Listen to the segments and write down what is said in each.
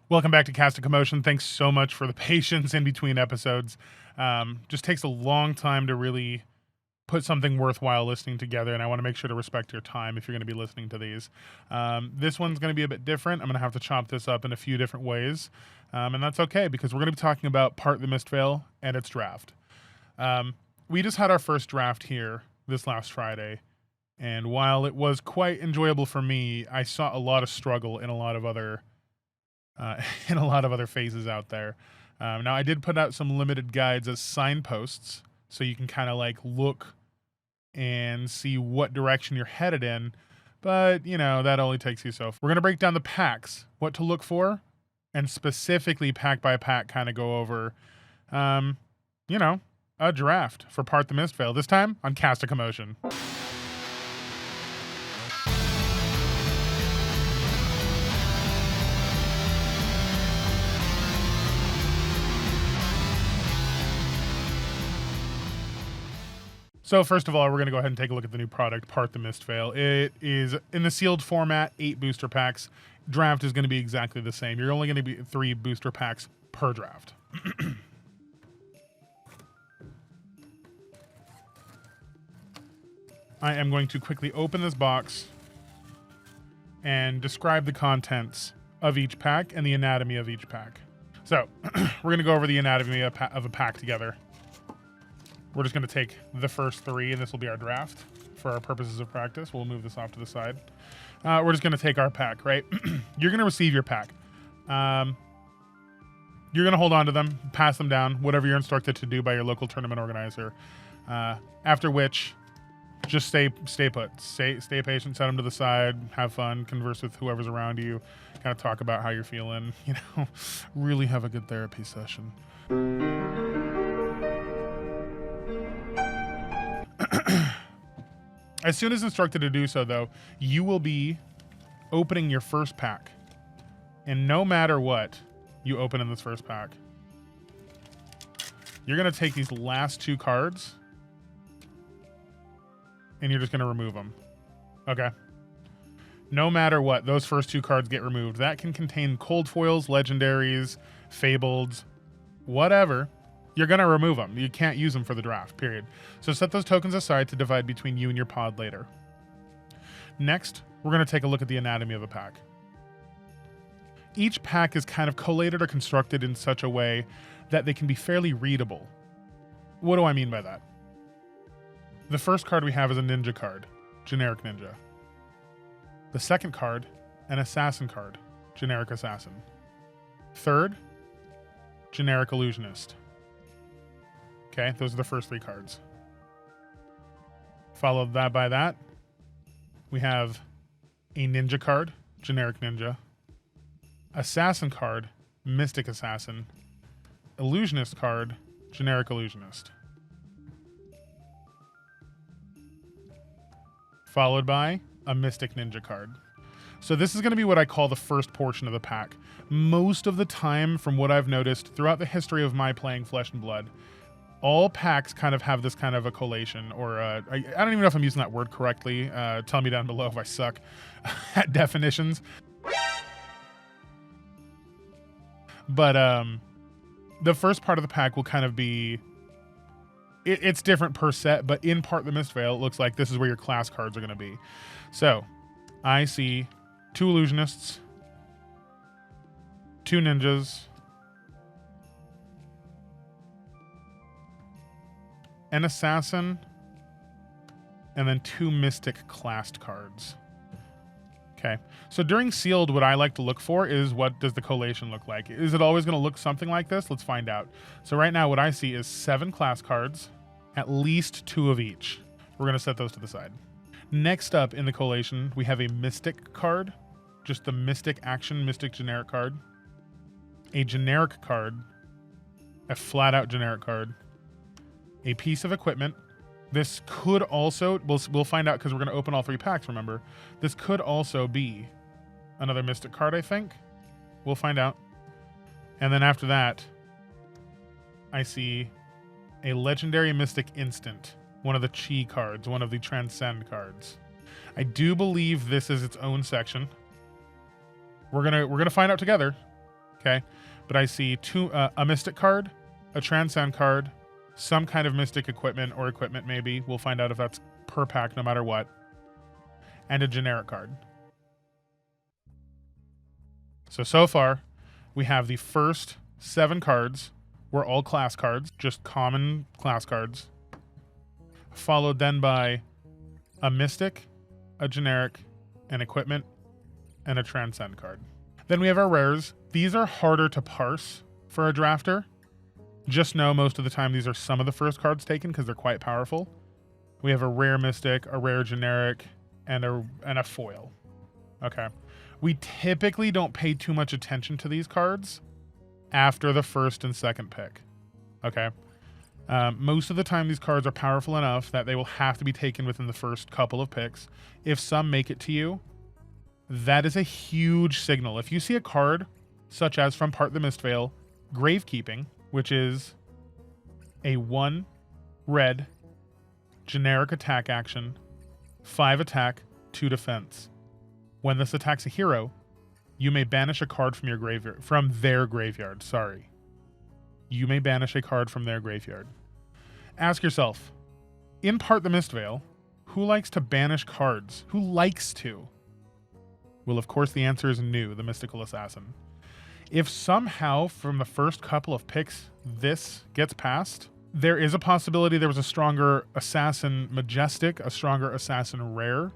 Welcome back to Cast A Commotion. Thanks so much for the patience in between episodes. Just takes a long time to really put something worthwhile listening together, and I want to make sure to respect your time if you're going to be listening to these. This one's going to be a bit different. I'm going to have to chop this up in a few different ways, and that's okay because we're going to be talking about Part the Mistveil and its draft. We just had our first draft here this last Friday, and while it was quite enjoyable for me, I saw a lot of struggle in a lot of other phases out there. Now, I did put out some limited guides as signposts, so you can kind of like look and see what direction you're headed in. But, you know, that only takes you so far. We're going to break down the packs, what to look for, and specifically pack by pack kind of go over, a draft for Part the Mistveil. This time on Cast A Commotion. So first of all, we're going to go ahead and take a look at the new product, Part the Mistveil. It is in the sealed format, 8 booster packs. Draft is going to be exactly the same. You're only going to be 3 booster packs per draft. I am going to quickly open this box and describe the contents of each pack and the anatomy of each pack. So we're going to go over the anatomy of a pack together. We're just going to take the first 3, and this will be our draft for our purposes of practice. We'll move this off to the side. We're just going to take our pack, right? You're going to receive your pack. You're going to hold on to them, pass them down, whatever you're instructed to do by your local tournament organizer. After which, just stay put. Stay patient, set them to the side, have fun, converse with whoever's around you, kind of talk about how you're feeling, really have a good therapy session. As soon as instructed to do so, though, you will be opening your first pack. And no matter what you open in this first pack, you're going to take these last 2 cards and you're just going to remove them. Okay? No matter what, those first 2 cards get removed. That can contain cold foils, legendaries, fabled, whatever. You're going to remove them. You can't use them for the draft, period. So set those tokens aside to divide between you and your pod later. Next, we're going to take a look at the anatomy of a pack. Each pack is kind of collated or constructed in such a way that they can be fairly readable. What do I mean by that? The first card we have is a ninja card, generic ninja. The second card, an assassin card, generic assassin. Third, generic illusionist. Okay, those are the first 3 cards. Followed by that, we have a ninja card, generic ninja. Assassin card, mystic assassin. Illusionist card, generic illusionist. Followed by a mystic ninja card. So this is going to be what I call the first portion of the pack. Most of the time, from what I've noticed throughout the history of my playing Flesh and Blood, all packs kind of have this kind of a collation, or I don't even know if I'm using that word correctly. Tell me down below if I suck at definitions. But the first part of the pack will kind of be, it's different per set, but in Part the Mistveil, it looks like this is where your class cards are going to be. So I see 2 illusionists, 2 ninjas, an assassin, and then 2 mystic classed cards. Okay, so during sealed, what I like to look for is what does the collation look like? Is it always going to look something like this? Let's find out. So right now what I see is 7 class cards, at least 2 of each. We're going to set those to the side. Next up in the collation, we have a mystic card, just the mystic action, mystic generic card, a generic card, a flat out generic card, a piece of equipment. This could also, we'll find out because we're going to open all 3 packs, remember. This could also be another mystic card, I think. We'll find out. And then after that, I see a legendary mystic instant, one of the chi cards, one of the transcend cards. I do believe this is its own section. We're gonna find out together. Okay, but I see a mystic card, a transcend card, some kind of mystic equipment or equipment maybe. We'll find out if that's per pack no matter what. And a generic card. So far, we have the first 7 cards were all class cards, just common class cards. Followed then by a mystic, a generic, an equipment, and a transcend card. Then we have our rares. These are harder to parse for a drafter. Just know most of the time these are some of the first cards taken because they're quite powerful. We have a rare mystic, a rare generic, and a foil. Okay. We typically don't pay too much attention to these cards after the first and second pick. Okay. Most of the time these cards are powerful enough that they will have to be taken within the first couple of picks. If some make it to you, that is a huge signal. If you see a card such as from Part the Mistveil, Gravekeeping, which is a 1 red generic attack action, 5 attack, 2 defense. When this attacks a hero, you may banish a card from your graveyard, from their graveyard, sorry. You may banish a card from their graveyard. Ask yourself, in Part the Mistveil, who likes to banish cards? Who likes to? Well, of course, the answer is Nu, the Mystical Assassin. If somehow from the first couple of picks this gets passed, there is a possibility there was a stronger Assassin Majestic, a stronger Assassin Rare.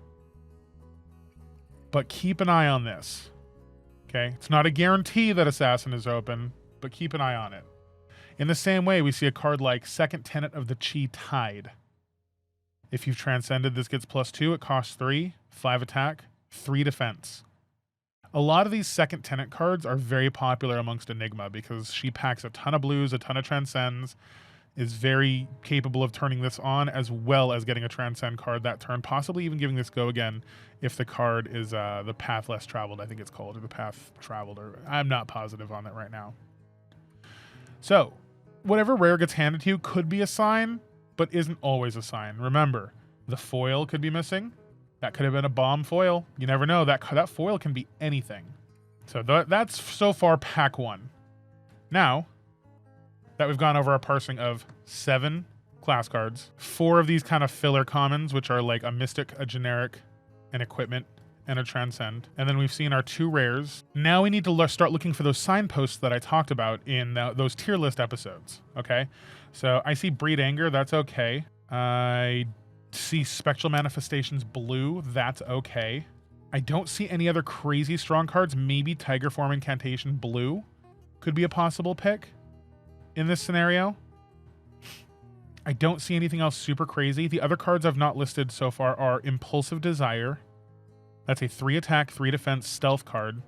But keep an eye on this. Okay? It's not a guarantee that Assassin is open, but keep an eye on it. In the same way, we see a card like Second Tenet of the Chi Tide. If you've transcended, this gets +2. It costs 3, 5 attack, 3 defense. A lot of these Second Tenet cards are very popular amongst Enigma because she packs a ton of blues, a ton of transcends, is very capable of turning this on, as well as getting a transcend card that turn, possibly even giving this go again if the card is the Path Less Traveled, I think it's called, or the Path Traveled, or I'm not positive on that right now. So, whatever rare gets handed to you could be a sign, but isn't always a sign. Remember, the foil could be missing. That could have been a bomb foil. You never know. That foil can be anything. So that's so far pack 1. Now that we've gone over a parsing of 7 class cards, 4 of these kind of filler commons, which are like a mystic, a generic, an equipment, and a transcend. And then we've seen our 2 rares. Now we need to start looking for those signposts that I talked about in those tier list episodes. Okay. So I see Breed Anger. That's okay. I see Spectral Manifestations blue. That's okay. I don't see any other crazy strong cards. Maybe Tiger Form Incantation blue could be a possible pick in this scenario. I don't see anything else super crazy. The other cards I've not listed so far are Impulsive Desire. That's a 3 attack, 3 defense stealth card.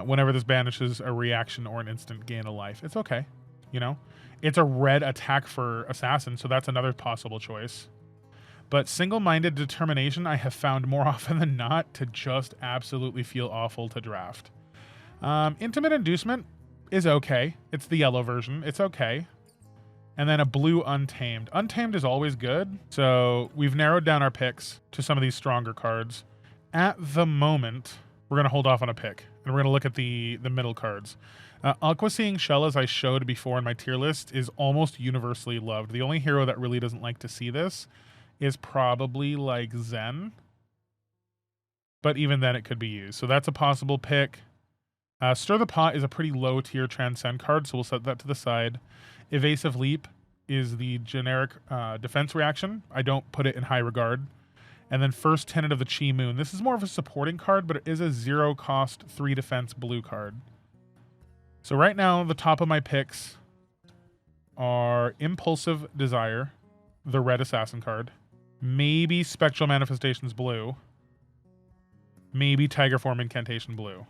Whenever this banishes a reaction or an instant gain a life. It's okay. You know? It's a red attack for Assassin, so that's another possible choice. But Single-Minded Determination I have found more often than not to just absolutely feel awful to draft. Intimate Inducement is okay. It's the yellow version. It's okay. And then a blue Untamed. Untamed is always good. So we've narrowed down our picks to some of these stronger cards. At the moment, we're going to hold off on a pick. And we're going to look at the middle cards. Aqua-Seeing Shell, as I showed before in my tier list, is almost universally loved. The only hero that really doesn't like to see this is probably like Zen. But even then it could be used. So that's a possible pick. Stir the Pot is a pretty low tier transcend card, so we'll set that to the side. Evasive Leap is the generic defense reaction. I don't put it in high regard. And then First Tenet of the Chi Moon. This is more of a supporting card, but it is a 0 cost 3 defense blue card. So right now, the top of my picks are Impulsive Desire, the red assassin card. Maybe Spectral Manifestations blue. Maybe Tiger Form Incantation blue.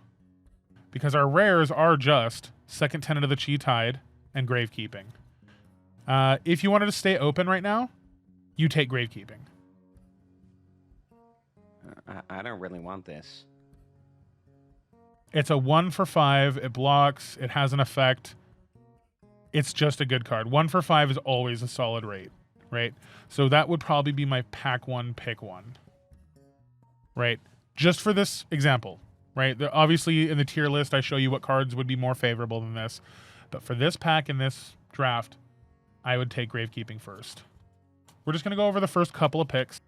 Because our rares are just Second Tenet of the Chi Tide and Gravekeeping. If you wanted to stay open right now, you take Gravekeeping. I don't really want this. It's a 1 for 5. It blocks. It has an effect. It's just a good card. 1 for 5 is always a solid rate, right? So that would probably be my pack 1, pick 1, right? Just for this example, right? Obviously, in the tier list, I show you what cards would be more favorable than this. But for this pack in this draft, I would take Gravekeeping first. We're just going to go over the first couple of picks.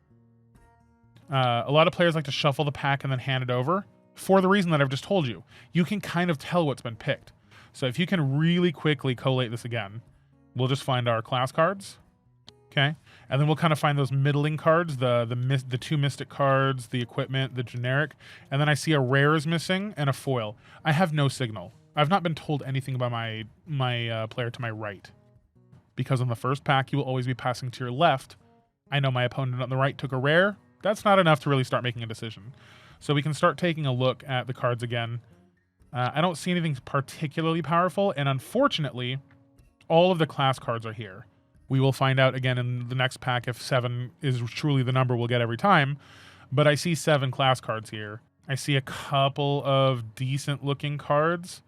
A lot of players like to shuffle the pack and then hand it over for the reason that I've just told you. You can kind of tell what's been picked. So if you can really quickly collate this again, we'll just find our class cards. Okay, and then we'll kind of find those middling cards, the two mystic cards, the equipment, the generic, and then I see a rare is missing and a foil. I have no signal. I've not been told anything by my player to my right, because on the first pack you will always be passing to your left. I know my opponent on the right took a rare. That's not enough to really start making a decision. So we can start taking a look at the cards again. I don't see anything particularly powerful, and unfortunately, all of the class cards are here. We will find out again in the next pack if 7 is truly the number we'll get every time. But I see 7 class cards here. I see a couple of decent looking cards.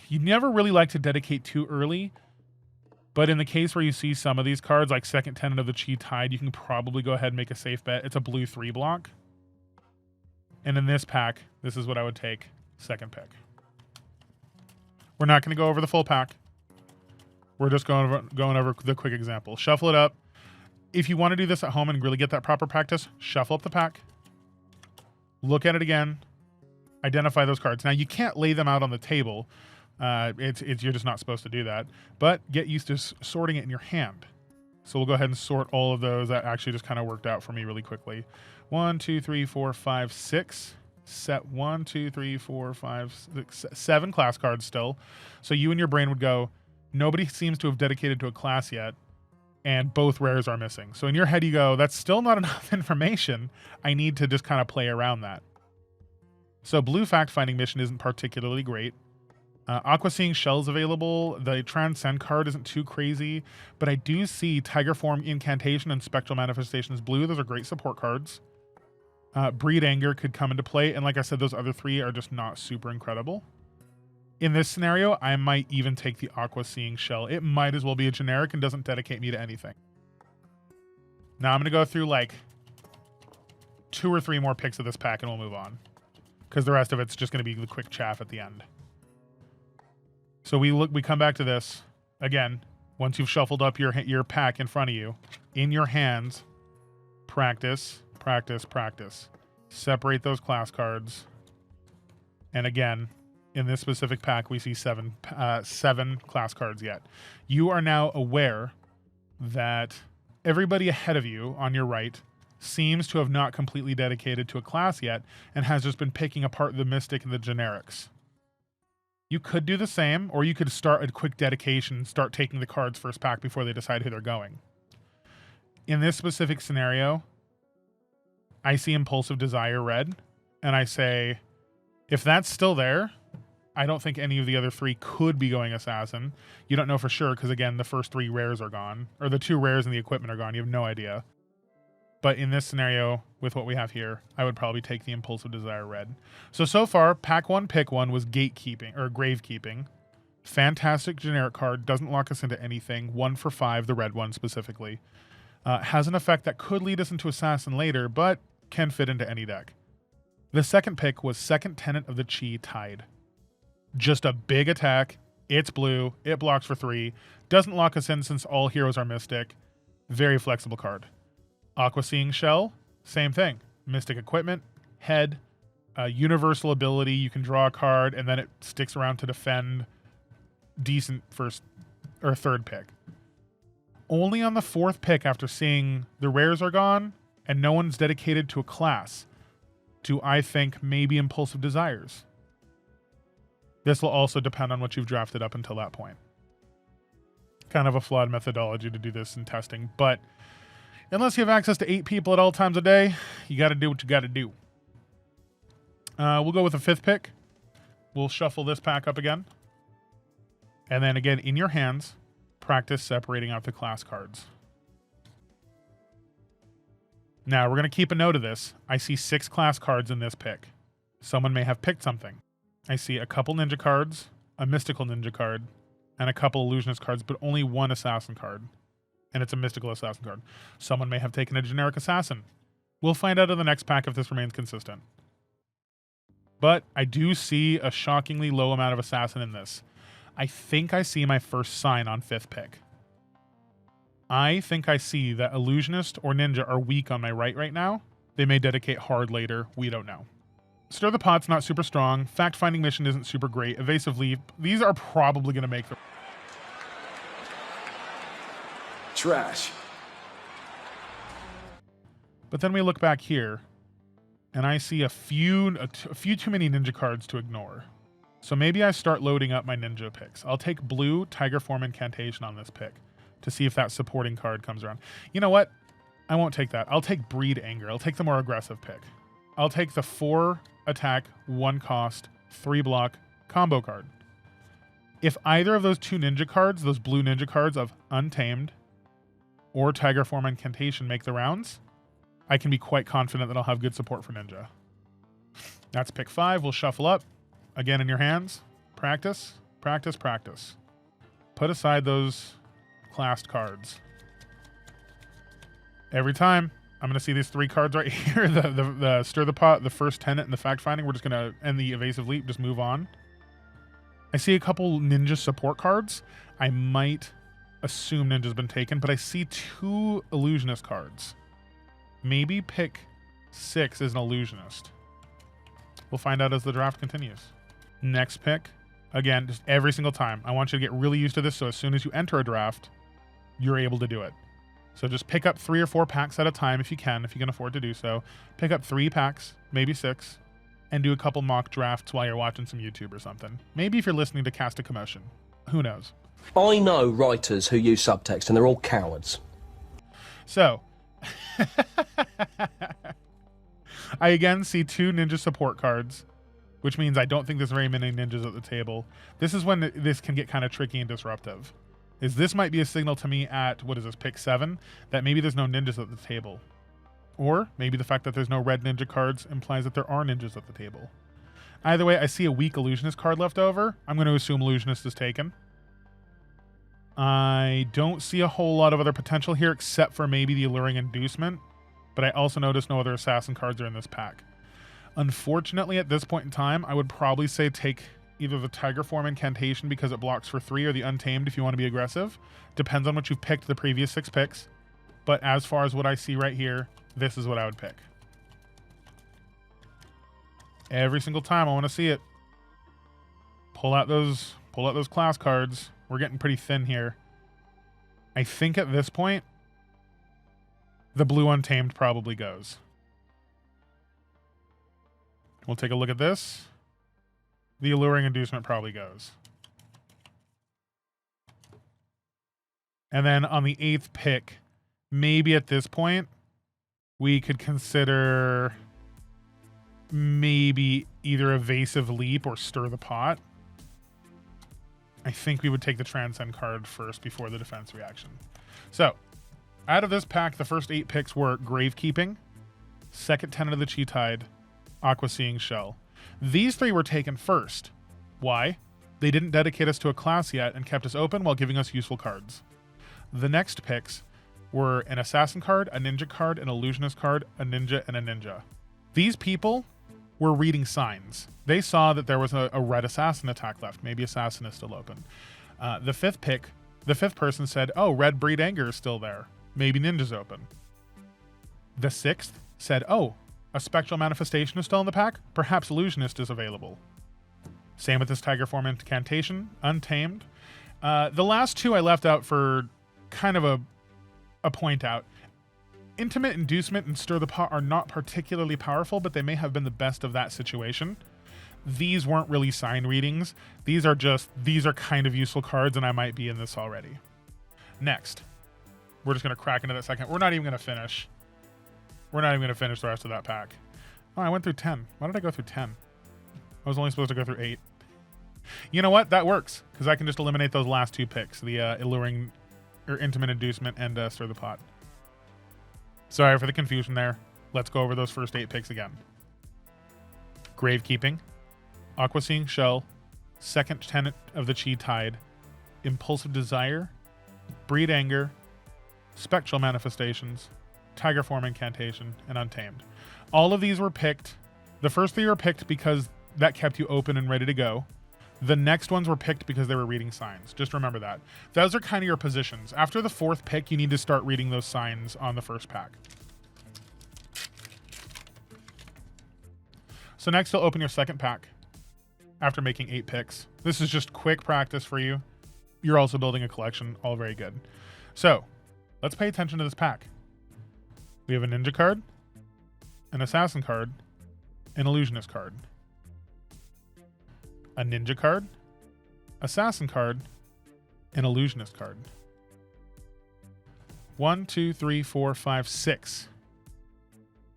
You never really like to dedicate too early. But in the case where you see some of these cards, like Second Tenant of the Chi Tide, you can probably go ahead and make a safe bet. It's a blue 3 block. And in this pack, this is what I would take. Second pick. We're not going to go over the full pack. We're just going over the quick example. Shuffle it up. If you want to do this at home and really get that proper practice, shuffle up the pack. Look at it again. Identify those cards. Now, you can't lay them out on the table. You're just not supposed to do that. But get used to sorting it in your hand. So we'll go ahead and sort all of those. That actually just kind of worked out for me really quickly. 1, 2, 3, 4, 5, 6. Set 1, 2, 3, 4, 5, 6, 7 class cards still. So you and your brain would go, nobody seems to have dedicated to a class yet, and both rares are missing. So in your head you go, that's still not enough information. I need to just kind of play around that. So blue fact-finding mission isn't particularly great. Aqua Seeing Shell's available. The Transcend card isn't too crazy, but I do see Tiger Form, Incantation, and Spectral Manifestations blue. Those are great support cards. Breed Anger could come into play, and like I said, those other 3 are just not super incredible. In this scenario, I might even take the Aqua Seeing Shell. It might as well be a generic and doesn't dedicate me to anything. Now I'm going to go through like 2 or 3 more picks of this pack and we'll move on. Because the rest of it's just going to be the quick chaff at the end. So we come back to this. Again, once you've shuffled up your pack in front of you, in your hands, practice, practice, practice. Separate those class cards. And again, in this specific pack, we see 7 class cards yet. You are now aware that everybody ahead of you on your right seems to have not completely dedicated to a class yet and has just been picking apart the Mystic and the generics. You could do the same, or you could start a quick dedication and start taking the cards first pack before they decide who they're going. In this specific scenario, I see Impulsive Desire red, and I say, if that's still there, I don't think any of the other 3 could be going Assassin. You don't know for sure because, again, the first 3 rares are gone. Or the 2 rares and the equipment are gone. You have no idea. But in this scenario, with what we have here, I would probably take the Impulsive Desire red. So far, pack 1, pick 1 was Gatekeeping, or Gravekeeping. Fantastic generic card. Doesn't lock us into anything. 1 for 5, the red one specifically. Has an effect that could lead us into Assassin later, but can fit into any deck. The second pick was Second Tenant of the Chi Tide. Just a big attack. It's blue. It blocks for 3. Doesn't lock us in since all heroes are Mystic. Very flexible card. Aqua Seeing Shell, same thing. Mystic equipment, head, universal ability. You can draw a card and then it sticks around to defend. Decent first or third pick. Only on the 4th pick, after seeing the rares are gone and no one's dedicated to a class, do I think maybe Impulsive Desires. This will also depend on what you've drafted up until that point. Kind of a flawed methodology to do this in testing, but unless you have access to 8 people at all times a day, you got to do what you got to do. We'll go with the 5th pick. We'll shuffle this pack up again. And then again, in your hands, practice separating out the class cards. Now, we're going to keep a note of this. I see 6 class cards in this pick. Someone may have picked something. I see a couple ninja cards, a mystical ninja card, and a couple illusionist cards, but only 1 assassin card. And it's a mystical assassin card. Someone may have taken a generic assassin. We'll find out in the next pack if this remains consistent. But I do see a shockingly low amount of assassin in this. I think I see my first sign on 5th pick. I think I see that illusionist or ninja are weak on my right now. They may dedicate hard later. We don't know. Stir the Pot's not super strong. Fact-finding mission isn't super great. Evasive leap. These are probably going to make the... Trash. But then we look back here, and I see a few too many ninja cards to ignore. So maybe I start loading up my ninja picks. I'll take blue Tiger Form Incantation on this pick to see if that supporting card comes around. You know what? I won't take that. I'll take Breed Anger. I'll take the more aggressive pick. I'll take the 4 attack, 1 cost, 3 block combo card. If either of those 2 ninja cards, those blue ninja cards of Untamed or Tiger Form Incantation make the rounds, I can be quite confident that I'll have good support for ninja. That's pick 5. We'll shuffle up. Again in your hands. Practice, practice, practice. Put aside those classed cards. Every time, I'm going to see these 3 cards right here. The Stir the Pot, the first Tenet, and the Fact Finding. We're just going to end the Evasive Leap, just move on. I see a couple ninja support cards. I might assume ninja's been taken, but I see 2 illusionist cards. Maybe pick 6 is an illusionist. We'll find out as the draft continues. Next pick. Again, just every single time. I want you to get really used to this, so as soon as you enter a draft, you're able to do it. So just pick up 3 or 4 packs at a time if you can afford to do so. Pick up 3 packs, maybe 6, and do a couple mock drafts while you're watching some YouTube or something. Maybe if you're listening to Cast a Commotion. Who knows? I know writers who use subtext, and they're all cowards. So, I again see 2 ninja support cards, which means I don't think there's very many ninjas at the table. This is when this can get kind of tricky and disruptive. This might be a signal to me at, what is this, pick 7, that maybe there's no ninjas at the table. Or maybe the fact that there's no red ninja cards implies that there are ninjas at the table. Either way, I see a weak illusionist card left over. I'm going to assume illusionist is taken. I don't see a whole lot of other potential here except for maybe the alluring inducement, but I also notice no other assassin cards are in this pack. Unfortunately, at this point in time, I would probably say take either the Tiger Form Incantation because it blocks for 3 or the Untamed if you want to be aggressive. Depends on what you've picked the previous 6 picks. But as far as what I see right here, this is what I would pick. Every single time I want to see it. Pull out those class cards. We're getting pretty thin here. I think at this point, the blue Untamed probably goes. We'll take a look at this. The alluring inducement probably goes. And then on the 8th pick, maybe at this point, we could consider maybe either Evasive Leap or Stir the Pot. I think we would take the Transcend card first before the defense reaction. So, out of this pack, the first 8 picks were Gravekeeping, second Tenet of the Chi Tide, Aqua Seeing Shell. These 3 were taken first. Why? They didn't dedicate us to a class yet and kept us open while giving us useful cards. The next picks were an Assassin card, a Ninja card, an Illusionist card, a Ninja, and a Ninja. These people were reading signs. They saw that there was a red Assassin attack left. Maybe Assassin is still open. The 5th pick, the 5th person said, oh, red Breed Anger is still there. Maybe Ninja's open. The 6th said, oh, a Spectral Manifestation is still in the pack. Perhaps Illusionist is available. Same with this Tiger Form Incantation, Untamed. The last 2 I left out for kind of a point out. Intimate Inducement and Stir the Pot are not particularly powerful, but they may have been the best of that situation. These weren't really sign readings. These are kind of useful cards, and I might be in this already. Next, we're just going to crack into that second. We're not even going to finish. We're not even going to finish the rest of that pack. Oh, I went through 10. Why did I go through 10? I was only supposed to go through 8. You know what? That works, because I can just eliminate those last 2 picks, the Alluring or Intimate Inducement and Stir the Pot. Sorry for the confusion there. Let's go over those first 8 picks again. Gravekeeping, Aqua Seeing Shell, second Tenet of the Chi Tide, Impulsive Desire, Breed Anger, Spectral Manifestations, Tiger Form Incantation, and Untamed. All of these were picked. The first 3 were picked because that kept you open and ready to go. The next ones were picked because they were reading signs. Just remember that. Those are kind of your positions. After the 4th pick, you need to start reading those signs on the first pack. So next you'll open your 2nd pack after making 8 picks. This is just quick practice for you. You're also building a collection. All very good. So let's pay attention to this pack. We have a ninja card, an assassin card, an illusionist card. A ninja card, assassin card, an illusionist card. 1, 2, 3, 4, 5, 6.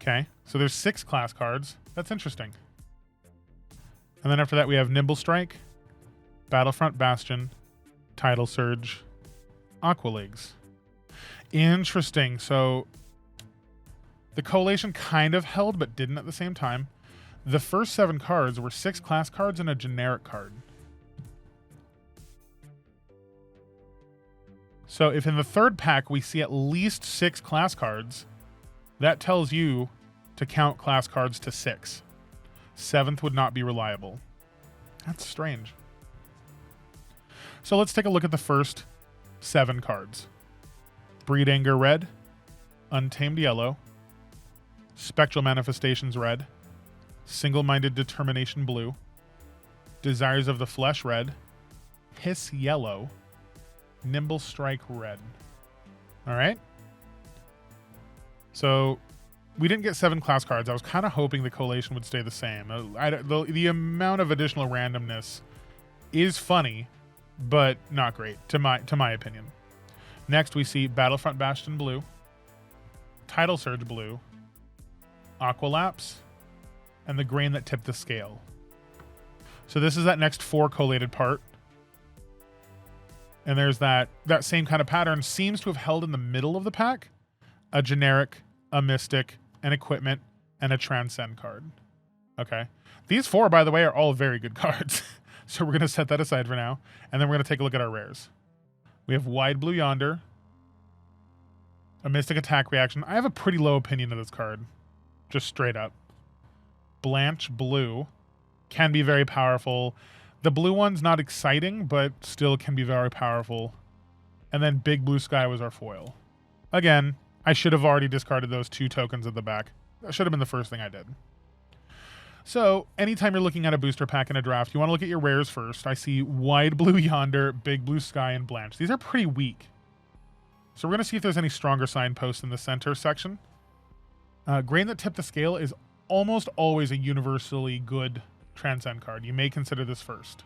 Okay, so there's 6 class cards. That's interesting. And then after that, we have Nimble Strike, Battlefront Bastion, Tidal Surge, Aqua Leagues. Interesting. So the collation kind of held, but didn't at the same time. The first 7 cards were 6 class cards and a generic card. So if in the 3rd pack we see at least 6 class cards, that tells you to count class cards to 6. 7th would not be reliable. That's strange. So let's take a look at the first 7 cards. Breed Anger red, Untamed yellow, Spectral Manifestations red, Single-Minded Determination blue, Desires of the Flesh red, Hiss yellow, Nimble Strike red. All right. So we didn't get 7 class cards. I was kind of hoping the collation would stay the same. The amount of additional randomness is funny, but not great to my opinion. Next we see Battlefront Bastion blue, Tidal Surge blue, Aqualapse, and the Grain That Tipped the Scale. So this is that next 4 collated part. And there's that same kind of pattern seems to have held in the middle of the pack. A generic, a mystic, an equipment, and a transcend card. Okay. These 4, by the way, are all very good cards. So we're going to set that aside for now. And then we're going to take a look at our rares. We have Wide Blue Yonder, a mystic attack reaction. I have a pretty low opinion of this card. Just straight up. Blanche Blue can be very powerful. The blue one's not exciting, but still can be very powerful. And then Big Blue Sky was our foil. Again, I should have already discarded those 2 tokens at the back. That should have been the first thing I did. So anytime you're looking at a booster pack in a draft, you want to look at your rares first. I see Wide Blue Yonder, Big Blue Sky, and Blanche. These are pretty weak. So we're going to see if there's any stronger signposts in the center section. Grain That Tipped the Scale is almost always a universally good transcend card. You may consider this first.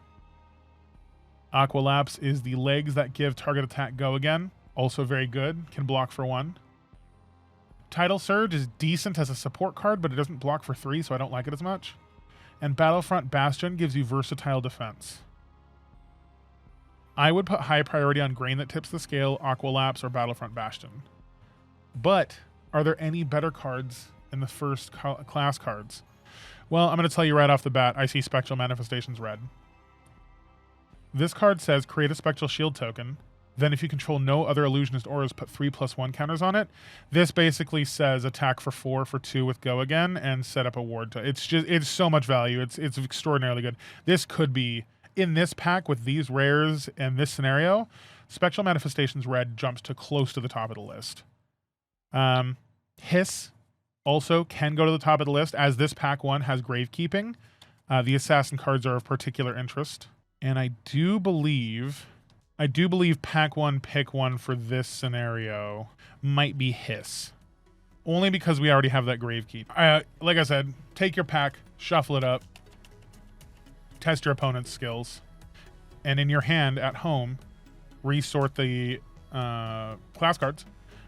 Aqualapse is the legs that give target attack go again. Also very good. Can block for 1. Tidal Surge is decent as a support card, but it doesn't block for 3, so I don't like it as much. And Battlefront Bastion gives you versatile defense. I would put high priority on Grain That Tips the Scale, Aqualapse, or Battlefront Bastion. But are there any better cards in the first class cards? Well, I'm going to tell you right off the bat, I see Spectral Manifestations red. This card says create a Spectral Shield token. Then if you control no other illusionist auras, put 3+1 counters on it. This basically says attack for 4 for 2 with go again and set up a ward. It's so much value. It's extraordinarily good. This could be in this pack with these rares and this scenario. Spectral Manifestations red jumps to close to the top of the list. Hiss also can go to the top of the list, as this pack 1 has Gravekeeping. The assassin cards are of particular interest. And I do believe pack 1, pick 1 for this scenario might be Hiss. Only because we already have that Gravekeep. Like I said, take your pack, shuffle it up, test your opponent's skills, and in your hand at home, resort the class cards.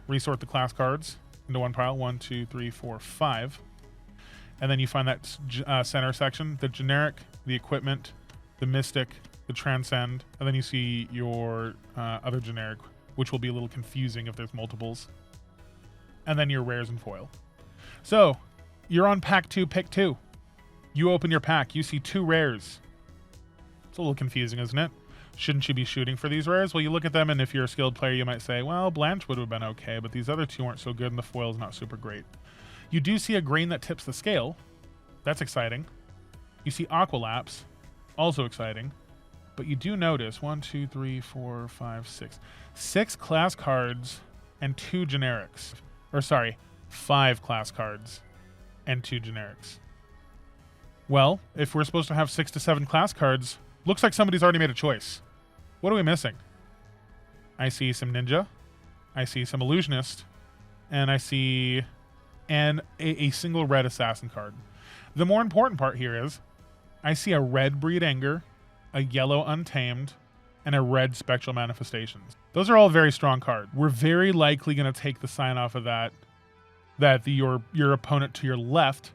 Resort the class cards into one pile. 1, 2, 3, 4, 5. And then you find that center section, the generic, the equipment, the mystic, the transcend, and then you see your other generic, which will be a little confusing if there's multiples. And then your rares and foil. So you're on pack 2, pick 2. You open your pack, you see 2 rares. It's a little confusing, isn't it? Shouldn't you be shooting for these rares? Well, you look at them, and if you're a skilled player, you might say, well, Blanche would have been okay, but these other 2 aren't so good, and the foil is not super great. You do see a Grain That Tips the Scale. That's exciting. You see Aqualapse, also exciting. But you do notice 6 class cards and 2 generics. Or sorry, 5 class cards and 2 generics. Well, if we're supposed to have 6 to 7 class cards, looks like somebody's already made a choice. What are we missing? I see some ninja, I see some illusionist, and I see a single red assassin card. The more important part here is I see a red Breed Anger, a yellow Untamed, and a red Spectral Manifestations. Those are all very strong cards. We're very likely going to take the sign off of that your opponent to your left,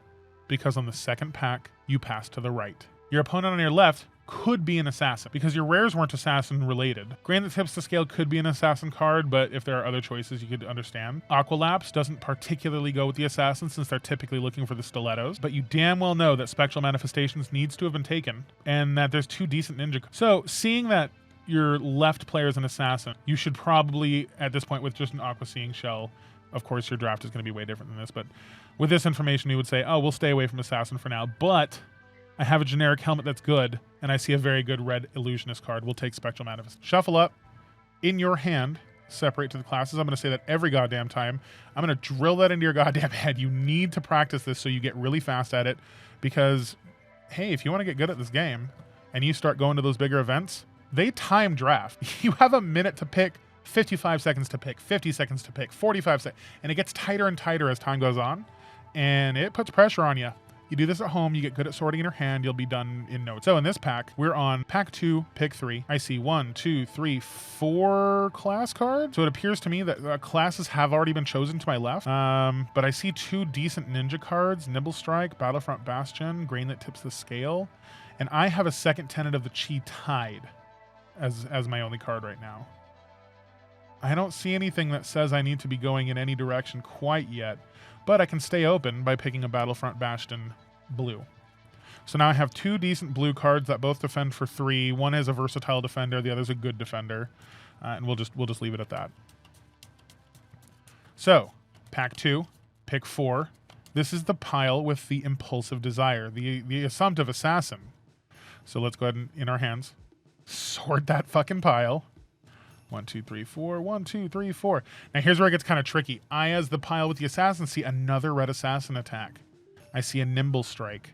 because on the second pack, you pass to the right. Your opponent on your left could be an assassin, because your rares weren't assassin related. Grain that tips the scale could be an assassin card, but if there are other choices, you could understand. Aqualapse doesn't particularly go with the assassin since they're typically looking for the stilettos, but you damn well know that Spectral Manifestations needs to have been taken and that there's 2 decent ninja. So seeing that your left player is an assassin, you should probably, at this point with just an Aqua Seeing Shell, of course your draft is going to be way different than this, but with this information you would say, oh, we'll stay away from assassin for now, but I have a generic helmet that's good, and I see a very good red illusionist card. We'll take Spectral Manifest. Shuffle up. In your hand, separate to the classes. I'm going to say that every goddamn time. I'm going to drill that into your goddamn head. You need to practice this so you get really fast at it, because, hey, if you want to get good at this game and you start going to those bigger events, they time draft. You have a minute to pick, 55 seconds to pick, 50 seconds to pick, 45 seconds, and it gets tighter and tighter as time goes on, and it puts pressure on you. You do this at home, you get good at sorting in your hand, you'll be done in no time. So in this pack, we're on pack 2, pick 3. I see 1, 2, 3, 4 class cards. So it appears to me that classes have already been chosen to my left. But I see 2 decent ninja cards, Nibble Strike, Battlefront Bastion, Grain that tips the scale. And I have a second tenet of the Chi Tide as my only card right now. I don't see anything that says I need to be going in any direction quite yet, but I can stay open by picking a Battlefront Bastion blue. So now I have 2 decent blue cards that both defend for 3. One is a versatile defender, the other is a good defender, and we'll just leave it at that. So pack 2, pick 4. This is the pile with the Impulsive Desire, the Assumptive Assassin. So let's go ahead and, in our hands, sort that fucking pile. 1, 2, 3, 4. 1, 2, 3, 4. Now here's where it gets kind of tricky. I, as the pile with the assassin, see another red assassin attack. I see a Nimble Strike,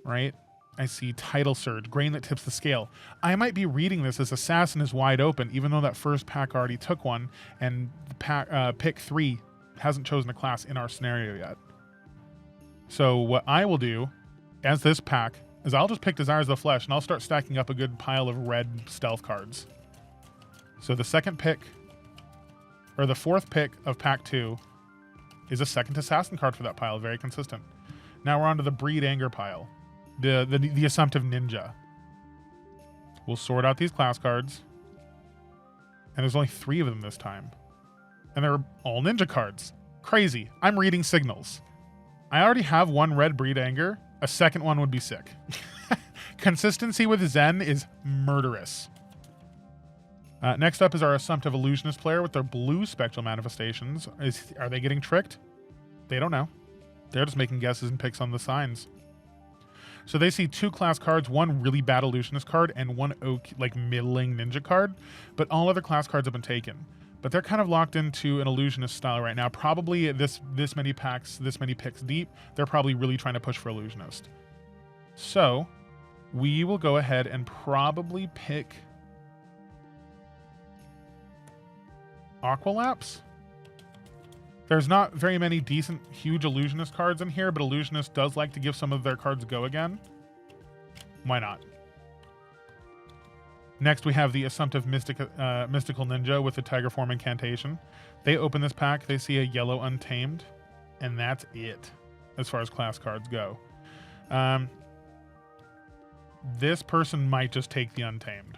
right? I see Tidal Surge, Grain that tips the scale. I might be reading this as assassin is wide open, even though that first pack already took one, and pick 3 hasn't chosen a class in our scenario yet. So what I will do, as this pack, is I'll just pick Desires of the Flesh, and I'll start stacking up a good pile of red stealth cards. So the second pick, or the 4th pick of pack 2, is a second assassin card for that pile. Very consistent. Now we're on to the Breed Anger pile, the Assumptive Ninja. We'll sort out these class cards, and there's only 3 of them this time, and they're all ninja cards. Crazy. I'm reading signals. I already have 1 red Breed Anger. A second one would be sick. Consistency with Zen is murderous. Next up is our Assumptive Illusionist player with their blue Spectral Manifestations. Are they getting tricked? They don't know. They're just making guesses and picks on the signs. So they see 2 class cards, 1 really bad Illusionist card, and 1 middling ninja card, but all other class cards have been taken. But they're kind of locked into an Illusionist style right now. Probably this many packs, this many picks deep, they're probably really trying to push for Illusionist. So we will go ahead and probably pick Aqualapse. There's not very many decent, huge Illusionist cards in here, but Illusionist does like to give some of their cards a go again. Why not? Next, we have the Assumptive Mystical Ninja with the Tiger Form Incantation. They open this pack, they see a yellow Untamed, and that's it as far as class cards go. This person might just take the Untamed.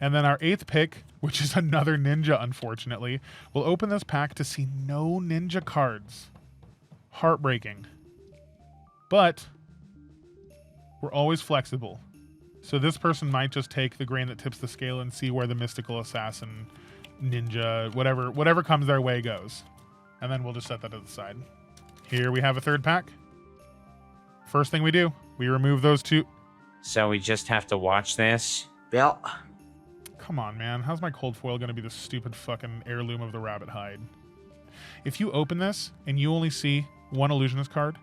And then our 8th pick, which is another ninja, unfortunately, will open this pack to see no ninja cards. Heartbreaking. But we're always flexible. So this person might just take the Grain that tips the scale and see where the Mystical Assassin, ninja, whatever comes their way goes. And then we'll just set that to the side. Here we have a 3rd pack. First thing we do, We remove those two. So we just have to watch this. Yeah. Come on, man. How's my cold foil going to be the stupid fucking heirloom of the rabbit hide? If you open this and you only see one illusionist card,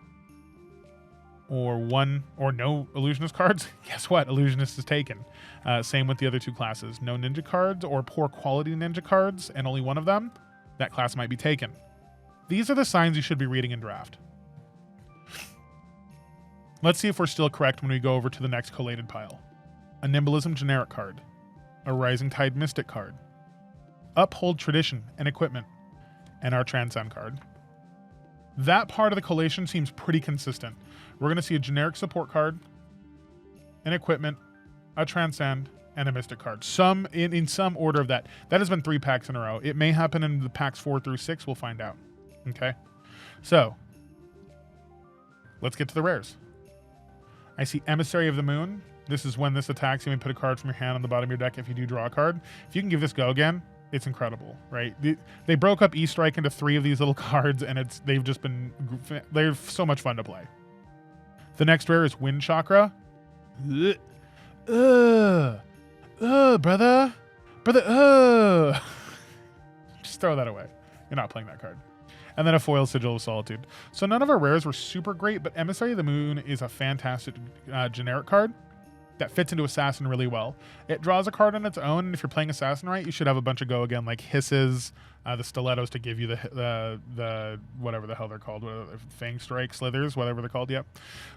or no illusionist cards, guess what? Illusionist is taken. Same with the other two classes. No ninja cards or poor quality ninja cards, and only one of them, that class might be taken. These are the signs you should be reading in draft. Let's see if we're still correct when we go over to the next collated pile. A Nimblism generic card. A Rising Tide Mystic card. Uphold Tradition and Equipment. And our Transcend card. That part of the collation seems pretty consistent. We're going to see a generic support card, an equipment, a Transcend, and a Mystic card. Some in some order of that. That has been 3 packs in a row. It may happen in the packs 4 through 6. We'll find out. Okay? So, let's get to the rares. I see Emissary of the Moon. This is when this attacks, you may put a card from your hand on the bottom of your deck if you do draw a card. If you can give this go again, it's incredible, right? They broke up E-Strike into 3 of these little cards, and they're so much fun to play. The next rare is Wind Chakra. Brother. Just throw that away. You're not playing that card. And then a foil Sigil of Solitude. So none of our rares were super great, but Emissary of the Moon is a fantastic generic card that fits into Assassin really well. It draws a card on its own, and if you're playing Assassin right, you should have a bunch of go again, like Hisses, the Stilettos to give you the whatever the hell they're called, Fang Strike, Slithers, whatever they're called, yep.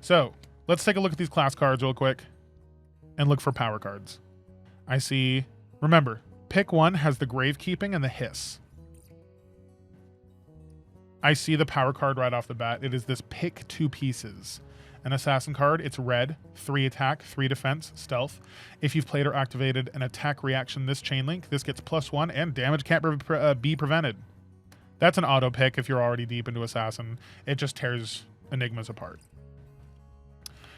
So let's take a look at these class cards real quick and look for power cards. I see, remember, pick one has the Gravekeeping and the Hiss. I see the power card right off the bat. It is this pick 2 pieces. An Assassin card, it's red, 3 attack, 3 defense, stealth. If you've played or activated an attack reaction this chain link, this gets +1 and damage can't be prevented. That's an auto pick if you're already deep into Assassin. It just tears Enigmas apart.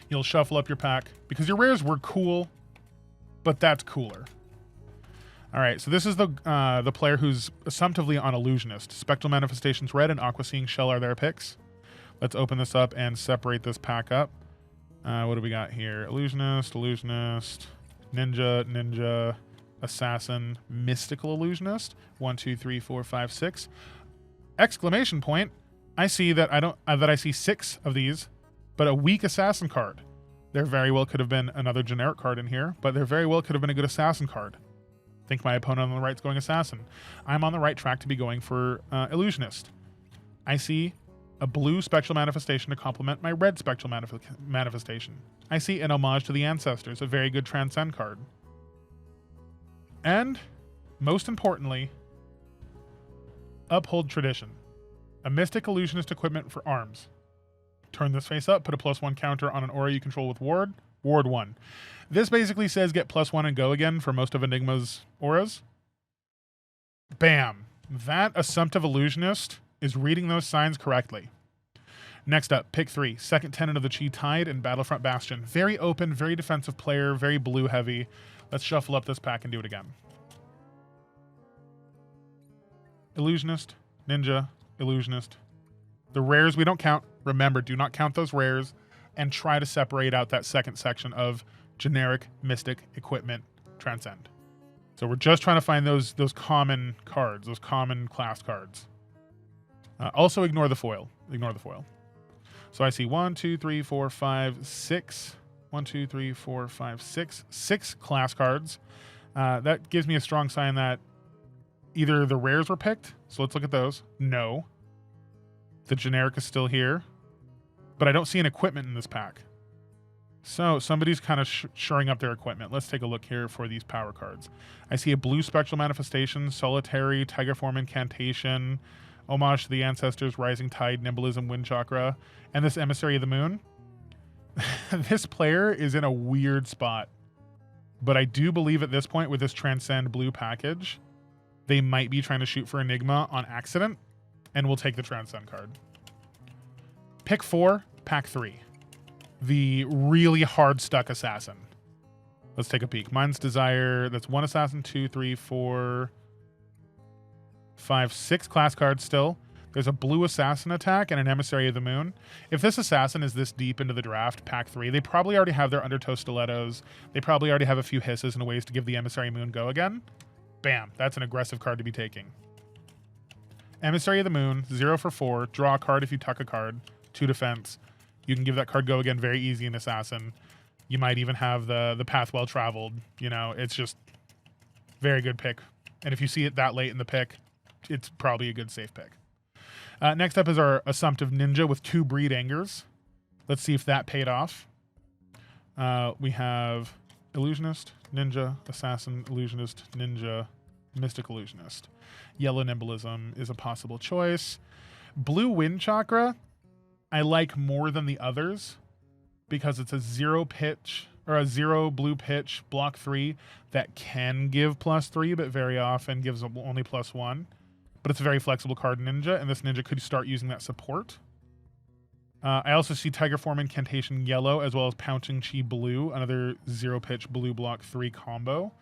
You'll shuffle up your pack because your rares were cool, but that's cooler. All right, so this is the player who's assumptively on Illusionist. Spectral Manifestations Red and Aqua Seeing Shell are their picks. Let's open this up and separate this pack up. What do we got here? Illusionist, Ninja, Assassin, Mystical Illusionist. 1, 2, 3, 4, 5, 6. Exclamation point! I see that I see 6 of these, but a weak Assassin card. There very well could have been another generic card in here, but there very well could have been a good Assassin card. Think my opponent on the right's going Assassin. I'm on the right track to be going for Illusionist. I see a blue Spectral Manifestation to complement my red Spectral Manifestation. I see an Homage to the Ancestors, a very good Transcend card. And, most importantly, Uphold Tradition. A Mystic Illusionist equipment for arms. Turn this face up, put a +1 counter on an aura you control with Ward. Ward 1. This basically says get +1 and go again for most of Enigma's auras. Bam. That Assumptive Illusionist is reading those signs correctly. Next up, pick 3. Second Tenant of the Chi Tide and Battlefront Bastion. Very open, very defensive player, very blue heavy. Let's shuffle up this pack and do it again. Illusionist, Ninja, Illusionist. The rares we don't count. Remember, do not count those rares and try to separate out that second section of generic, mystic, equipment, Transcend. So we're just trying to find those common cards, those common class cards. Also ignore the foil. Ignore the foil. So I see 1, 2, 3, 4, 5, 6. 1, 2, 3, 4, 5, 6. 6 class cards. That gives me a strong sign that either the rares were picked. So let's look at those. No. The generic is still here. But I don't see an equipment in this pack. So somebody's kind of shoring up their equipment. Let's take a look here for these power cards. I see a blue Spectral Manifestation, Solitary, Tiger Form Incantation, Homage to the Ancestors, Rising Tide, Nimblism, Wind Chakra, and this Emissary of the Moon. This player is in a weird spot. But I do believe at this point with this Transcend blue package, they might be trying to shoot for Enigma on accident, and we'll take the Transcend card. Pick 4, pack 3. The really hard stuck Assassin. Let's take a peek. Mind's Desire, that's 1 Assassin, 2, 3, 4, 5, 6 class cards still. There's a blue assassin attack and an emissary of the moon. If this assassin is this deep into the draft, pack 3, they probably already have their undertow stilettos. They probably already have a few hisses and ways to give the emissary moon go again. Bam, that's an aggressive card to be taking. Emissary of the moon, 0 for 4. Draw a card if you tuck a card. 2 defense. You can give that card go again very easy in assassin. You might even have the path well traveled. You know, it's just very good pick. And if you see it that late in the pick, it's probably a good safe pick. Next up is our Assumptive Ninja with 2 Breed Angers. Let's see if that paid off. We have Illusionist, Ninja, Assassin, Illusionist, Ninja, Mystic Illusionist. Yellow Nimblism is a possible choice. Blue Wind Chakra, I like more than the others because it's a 0 pitch or a 0 blue pitch block 3 that can give +3, but very often gives only +1. But it's a very flexible card ninja, and this ninja could start using that support. I also see Tiger Form Incantation yellow, as well as Pouncing Chi blue, another 0 pitch blue block 3 combo.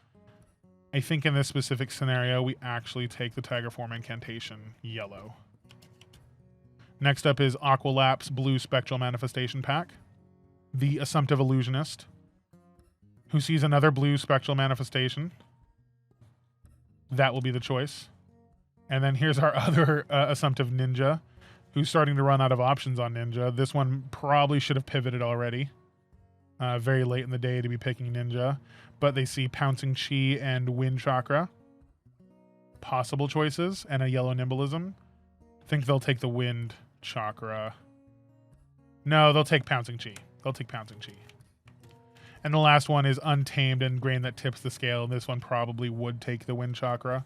I think in this specific scenario, we actually take the Tiger Form Incantation yellow. Next up is Aqualapse blue Spectral Manifestation pack. The Assumptive Illusionist, who sees another blue Spectral Manifestation. That will be the choice. And then here's our other Assumptive Ninja, who's starting to run out of options on Ninja. This one probably should have pivoted already. Very late in the day to be picking Ninja. But they see Pouncing Chi and Wind Chakra. Possible choices, and a Yellow Nimblism. I think they'll take the Wind Chakra. No, they'll take Pouncing Chi. They'll take Pouncing Chi. And the last one is Untamed and Grain that tips the scale. And this one probably would take the Wind Chakra.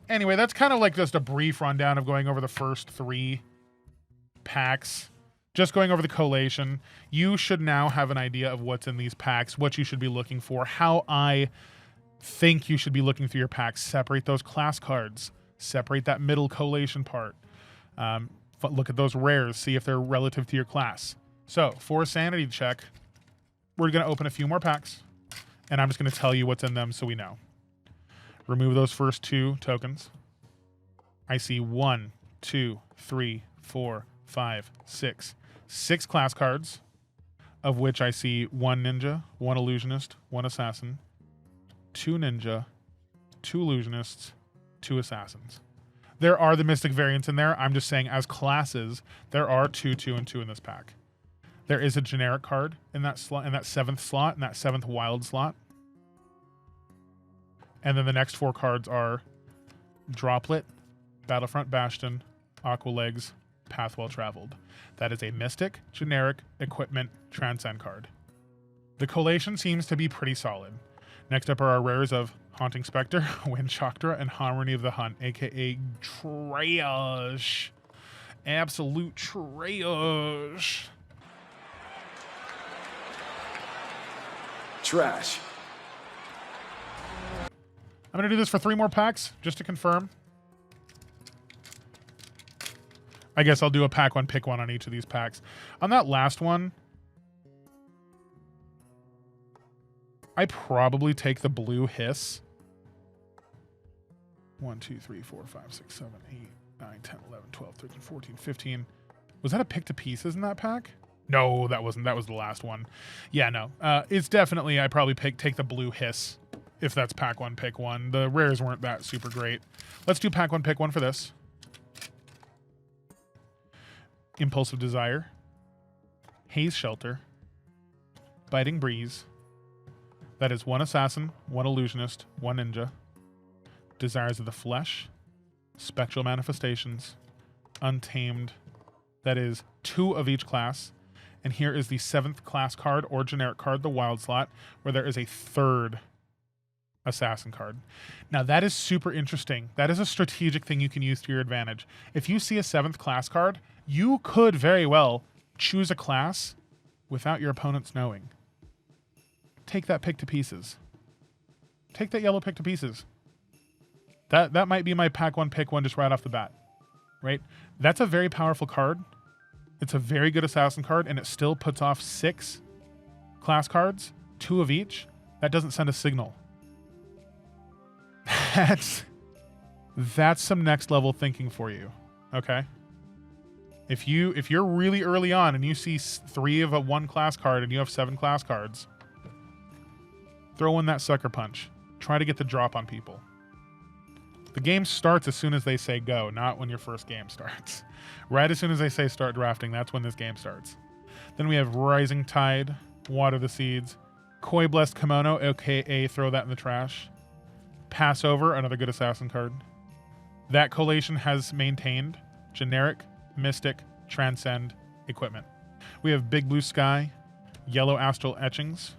Anyway, that's kind of like just a brief rundown of going over the first 3 packs. Just going over the collation. You should now have an idea of what's in these packs, what you should be looking for, how I think you should be looking through your packs. Separate those class cards. Separate that middle collation part. Look at those rares. See if they're relative to your class. So, for a sanity check, we're going to open a few more packs, and I'm just going to tell you what's in them so we know. Remove those first 2 tokens. I see 1, 2, 3, 4, 5, 6. 6 class cards, of which I see 1 ninja, 1 illusionist, 1 assassin, 2 ninja, 2 illusionists, 2 assassins. There are the mystic variants in there. I'm just saying as classes, there are 2, 2, and 2 in this pack. There is a generic card in that slot, in that 7th slot, in that 7th wild slot. And then the next 4 cards are Droplet, Battlefront Bastion, Aqua Legs, Path Well Traveled. That is a Mystic, generic, equipment, Transcend card. The collation seems to be pretty solid. Next up are our rares of Haunting Spectre, Wind Chakra, and Harmony of the Hunt, aka trash. Absolute trash. Trash. I'm going to do this for 3 more packs, just to confirm. I guess I'll do a pack 1, pick 1 on each of these packs. On that last one, I probably take the blue hiss. 1, 2, 3, 4, 5, 6, 7, 8, 9, 10, 11, 12, 13, 14, 15. Was that a pick to pieces in that pack? No, that wasn't. That was the last one. Yeah, no. It's definitely, I probably take the blue hiss. If that's pack 1, pick 1. The rares weren't that super great. Let's do pack 1, pick 1 for this. Impulsive Desire. Haze Shelter. Biting Breeze. That is 1 assassin, 1 illusionist, 1 ninja. Desires of the Flesh. Spectral Manifestations. Untamed. That is 2 of each class. And here is the 7th class card or generic card, the wild slot, where there is a 3rd assassin card. Now that is super interesting. That is a strategic thing you can use to your advantage. If you see a 7th class card, you could very well choose a class without your opponents knowing. Take that pick to pieces. Take that yellow pick to pieces. That might be my pack 1, pick 1 just right off the bat. Right? That's a very powerful card. It's a very good assassin card, and it still puts off 6 class cards, 2 of each. That doesn't send a signal. That's some next level thinking for you. Okay? If you're really early on and you see 3 of a 1 class card and you have 7 class cards, throw in that sucker punch. Try to get the drop on people. The game starts as soon as they say go, not when your first game starts. Right as soon as they say start drafting, that's when this game starts. Then we have Rising Tide, Water the Seeds, Koi Blessed Kimono, aka throw that in the trash. Passover, another good assassin card. That collation has maintained generic, mystic, transcend, equipment. We have Big Blue Sky, Yellow Astral Etchings,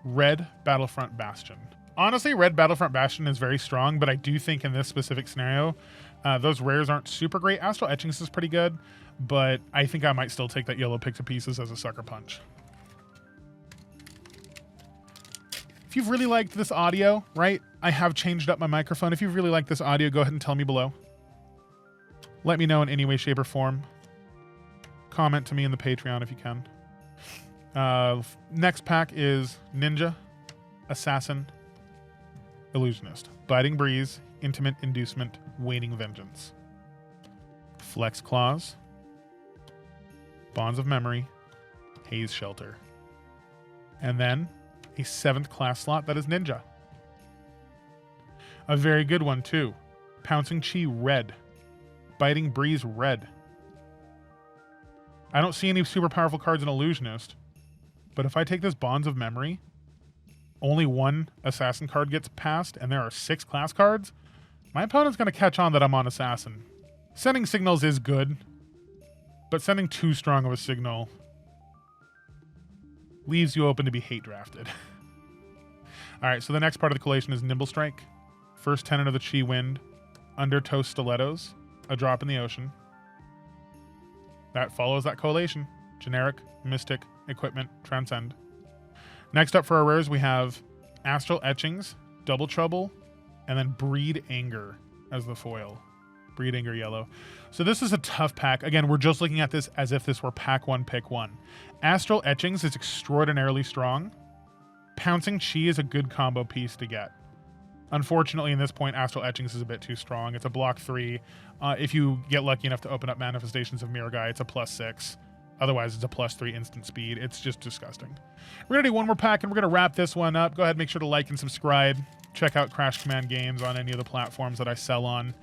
Red Battlefront Bastion. Honestly, Red Battlefront Bastion is very strong, but I do think in this specific scenario, those rares aren't super great. Astral Etchings is pretty good, but I think I might still take that yellow pick to pieces as a sucker punch. If you've really liked this audio, right? I have changed up my microphone. If you've really liked this audio, go ahead and tell me below. Let me know in any way, shape, or form. Comment to me in the Patreon if you can. Next pack is Ninja, Assassin, Illusionist, Biting Breeze, Intimate Inducement, Waning Vengeance, Flex Claws, Bonds of Memory, Haze Shelter, and then a 7th class slot that is Ninja. A very good one too. Pouncing Chi Red, Biting Breeze Red. I don't see any super powerful cards in Illusionist, but if I take this Bonds of Memory, only 1 Assassin card gets passed, and there are 6 class cards, my opponent's going to catch on that I'm on Assassin. Sending signals is good, but sending too strong of a signal leaves you open to be hate drafted. Alright, so the next part of the collation is Nimble Strike, first tenant of the Chi Wind, Undertow Stilettos, a drop in the ocean. That follows that collation. Generic, Mystic, Equipment, Transcend. Next up for our rares, we have Astral Etchings, Double Trouble, and then Breed Anger as the foil. Breed Anger yellow. So this is a tough pack. Again, we're just looking at this as if this were pack 1, pick 1. Astral Etchings is extraordinarily strong. Pouncing Chi is a good combo piece to get. Unfortunately, in this point, Astral Etchings is a bit too strong. It's a block 3. If you get lucky enough to open up Manifestations of Mirror Guy, it's a +6. Otherwise, it's a +3 instant speed. It's just disgusting. We're going to do one more pack, and we're going to wrap this one up. Go ahead and make sure to like and subscribe. Check out Crash Command Games on any of the platforms that I sell on.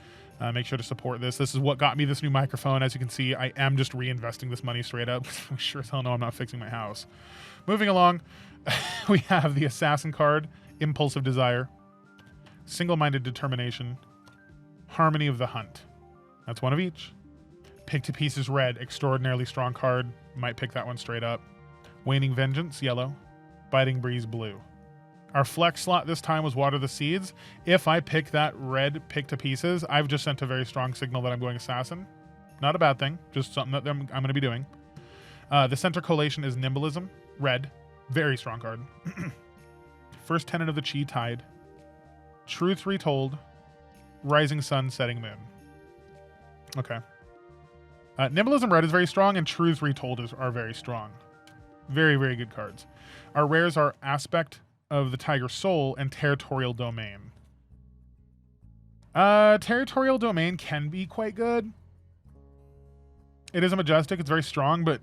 Make sure to support this. This is what got me this new microphone. As you can see, I am just reinvesting this money straight up. I sure as hell know I'm not fixing my house. Moving along, we have the Assassin card, Impulsive Desire, Single-Minded Determination, Harmony of the Hunt. That's one of each. Pick to Pieces Red, extraordinarily strong card. Might pick that one straight up. Waning Vengeance, yellow. Biting Breeze, blue. Our flex slot this time was Water the Seeds. If I pick that red pick to pieces, I've just sent a very strong signal that I'm going Assassin. Not a bad thing, just something that I'm going to be doing. The center collation is Nimblism, red. Very strong card. First tenant of the Chi Tide. Truth Retold. Rising Sun, Setting Moon. Okay. Nimblism red is very strong, and Truth Retold are very strong. Very, very good cards. Our rares are Aspect of the Tiger Soul and Territorial Domain. Territorial Domain can be quite good. It is a Majestic. It's very strong, but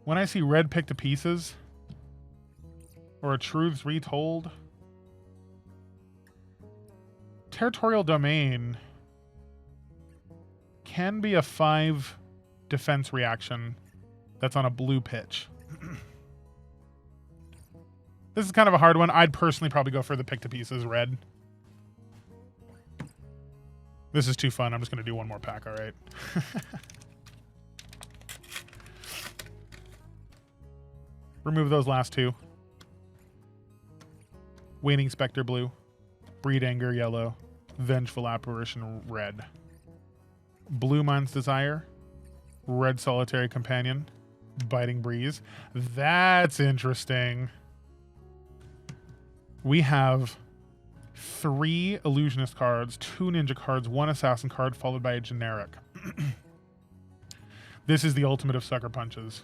when I see red picked to pieces or a Truths Retold, Territorial Domain can be a 5 defense reaction that's on a blue pitch. This is kind of a hard one. I'd personally probably go for the pick to pieces red. This is too fun. I'm just going to do one more pack, all right? Remove those last 2. Waning Spectre blue. Breed Anger yellow. Vengeful Apparition red. Blue Mind's Desire. Red Solitary Companion. Biting Breeze. That's interesting. We have 3 Illusionist cards, 2 Ninja cards, 1 Assassin card, followed by a generic. This is the ultimate of sucker punches.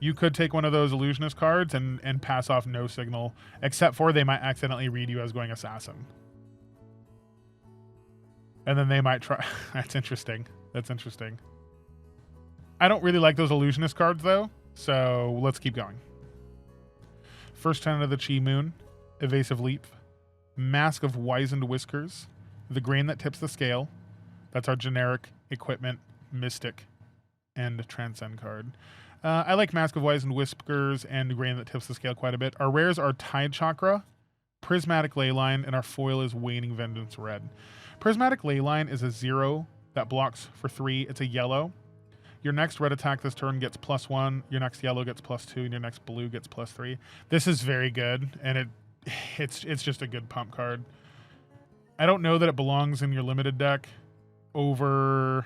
You could take one of those Illusionist cards and pass off no signal, except for they might accidentally read you as going Assassin. And then they might try. That's interesting. That's interesting. I don't really like those illusionist cards though, so let's keep going. First turn of the Chi Moon, Evasive Leap, Mask of Wizened Whiskers, The Grain That Tips the Scale. That's our generic equipment, Mystic, and Transcend card. I like Mask of Wizened Whiskers and Grain That Tips the Scale quite a bit. Our rares are Tide Chakra, Prismatic Leyline, and our foil is Waning Vengeance Red. Prismatic Leyline is a 0 that blocks for 3. It's a yellow. Your next red attack this turn gets +1. Your next yellow gets +2, and your next blue gets +3. This is very good, and it's just a good pump card. I don't know that it belongs in your limited deck over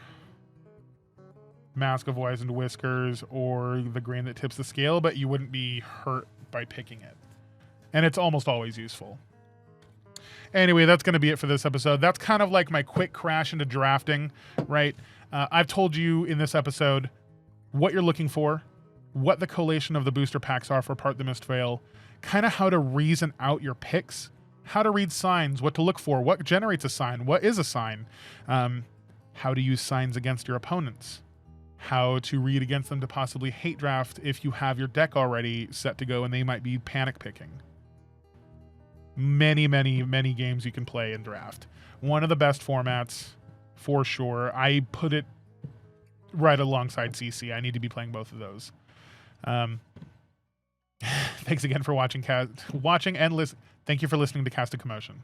Mask of Wizened Whiskers or the Grain That Tips the Scale, but you wouldn't be hurt by picking it. And it's almost always useful. Anyway, that's going to be it for this episode. That's kind of like my quick crash into drafting, right? I've told you in this episode what you're looking for, what the collation of the booster packs are for Part the Mistveil, kind of how to reason out your picks, how to read signs, what to look for, what generates a sign, what is a sign, how to use signs against your opponents, how to read against them to possibly hate draft if you have your deck already set to go and they might be panic picking. Many, many, many games you can play in draft. One of the best formats, for sure. I put it right alongside CC. I need to be playing both of those. Thanks again for watching and listen. Thank you for listening to Cast A Commotion.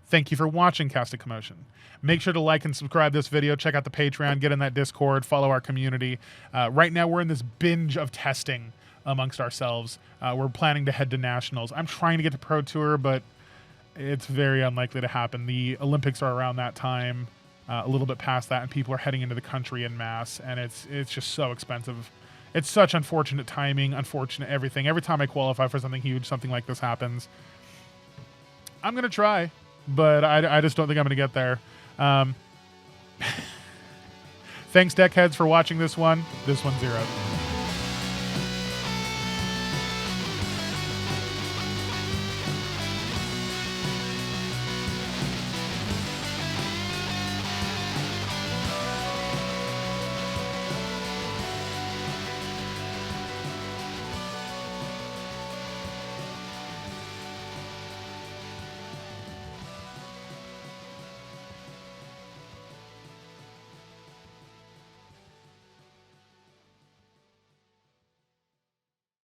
Thank you for watching Cast A Commotion. Make sure to like and subscribe this video. Check out the Patreon. Get in that Discord. Follow our community. Right now, we're in this binge of testing amongst ourselves. We're planning to head to Nationals. I'm trying to get to Pro Tour, but it's very unlikely to happen. The Olympics are around that time, a little bit past that, and people are heading into the country en masse, and it's just so expensive. It's such unfortunate timing, unfortunate everything. Every time I qualify for something huge, something like this happens. I'm going to try, but I just don't think I'm going to get there. Thanks, Deckheads, for watching this one. This one's 0.